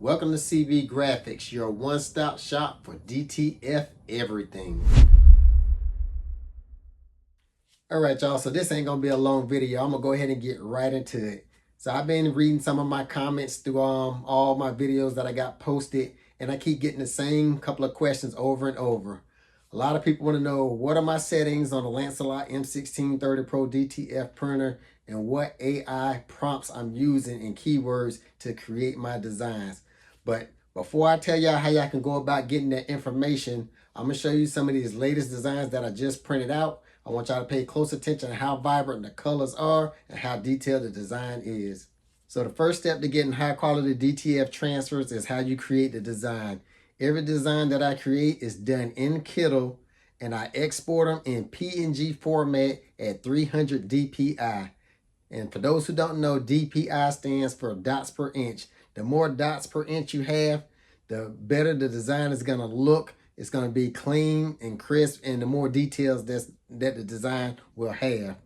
Welcome to CB Graphx, your one-stop shop for DTF everything. All right, y'all, so this ain't gonna be a long video. I'm gonna go ahead and get right into it. So I've been reading some of my comments through all my videos that I got posted, and I keep getting the same couple of questions over and over. A lot of people want to know, what are my settings on the Lancelot M1630 Pro DTF printer and what AI prompts I'm using and keywords to create my designs. But before I tell y'all how y'all can go about getting that information, I'm going to show you some of these latest designs that I just printed out. I want y'all to pay close attention to how vibrant the colors are and how detailed the design is. So the first step to getting high quality DTF transfers is how you create the design. Every design that I create is done in Kittle, and I export them in PNG format at 300 DPI. And for those who don't know, DPI stands for dots per inch. The more dots per inch you have, the better the design is going to look. It's going to be clean and crisp, and the more details that the design will have.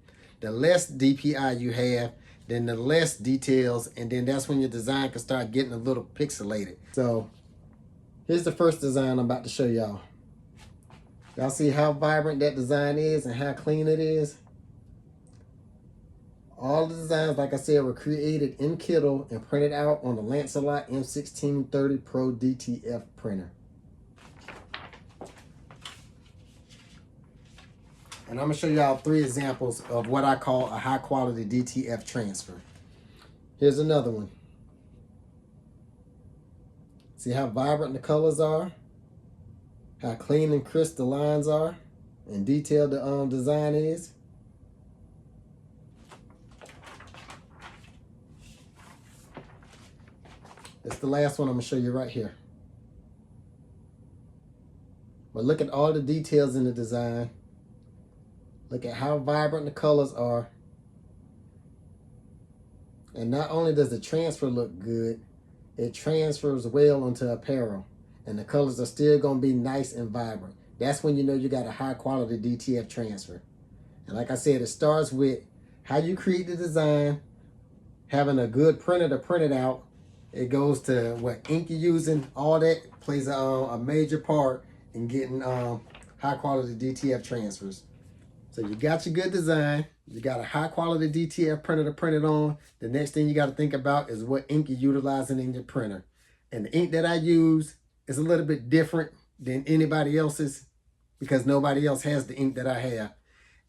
The less DPI you have, then the less details, and then that's when your design can start getting a little pixelated. So here's the first design I'm about to show y'all. Y'all see how vibrant that design is and how clean it is? All the designs, like I said, were created in Kittle and printed out on the Lancelot M1630 Pro DTF printer. And I'm going to show y'all 3 examples of what I call a high quality DTF transfer. Here's another one. See how vibrant the colors are? How clean and crisp the lines are? And detailed the design is? It's the last one I'm going to show you right here. But look at all the details in the design. Look at how vibrant the colors are. And not only does the transfer look good, it transfers well onto apparel. And the colors are still going to be nice and vibrant. That's when you know you got a high quality DTF transfer. And like I said, it starts with how you create the design, having a good printer to print it out. It goes to what ink you're using. All that plays a major part in getting high quality DTF transfers. So you got your good design, you got a high quality DTF printer to print it on. The next thing you got to think about is what ink you're utilizing in your printer. And the ink that I use is a little bit different than anybody else's because nobody else has the ink that I have.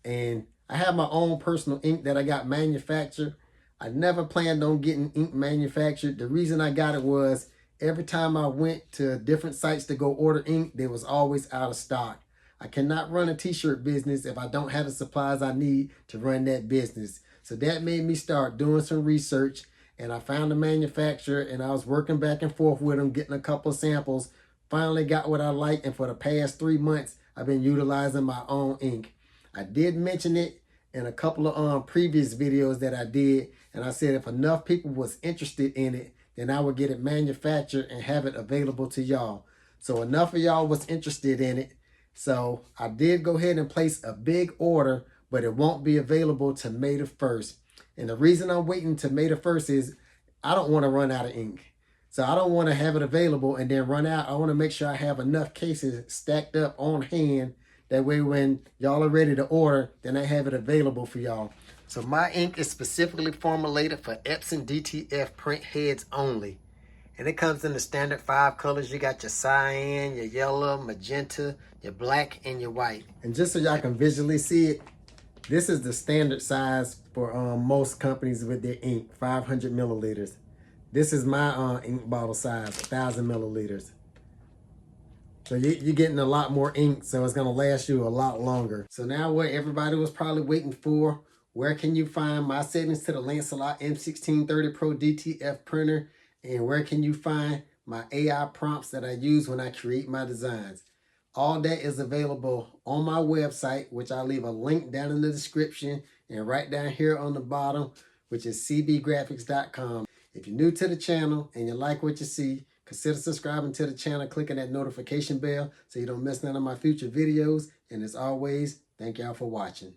And I have my own personal ink that I got manufactured. I never planned on getting ink manufactured. The reason I got it was every time I went to different sites to go order ink, they was always out of stock. I cannot run a t-shirt business if I don't have the supplies I need to run that business. So that made me start doing some research, and I found a manufacturer, and I was working back and forth with them, getting a couple of samples. Finally got what I like, and for the past 3 months, I've been utilizing my own ink. I did mention it in a couple of previous videos that I did, and I said if enough people was interested in it, then I would get it manufactured and have it available to y'all. So enough of y'all was interested in it. So I did go ahead and place a big order, but it won't be available to May the 1st. And the reason I'm waiting to May the 1st is I don't want to run out of ink. So I don't want to have it available and then run out. I want to make sure I have enough cases stacked up on hand. That way when y'all are ready to order, then I have it available for y'all. So my ink is specifically formulated for Epson DTF print heads only. And it comes in the standard 5 colors. You got your cyan, your yellow, magenta, your black, and your white. And just so y'all can visually see it, this is the standard size for most companies with their ink, 500 milliliters. This is my ink bottle size, 1,000 milliliters. So you're getting a lot more ink, so it's gonna last you a lot longer. So now what everybody was probably waiting for, where can you find my settings to the Lancelot M1630 Pro DTF printer? And where can you find my AI prompts that I use when I create my designs? All that is available on my website, which I'll leave a link down in the description and right down here on the bottom, which is cbgraphx.com. If you're new to the channel and you like what you see, consider subscribing to the channel, clicking that notification bell so you don't miss none of my future videos. And as always, thank y'all for watching.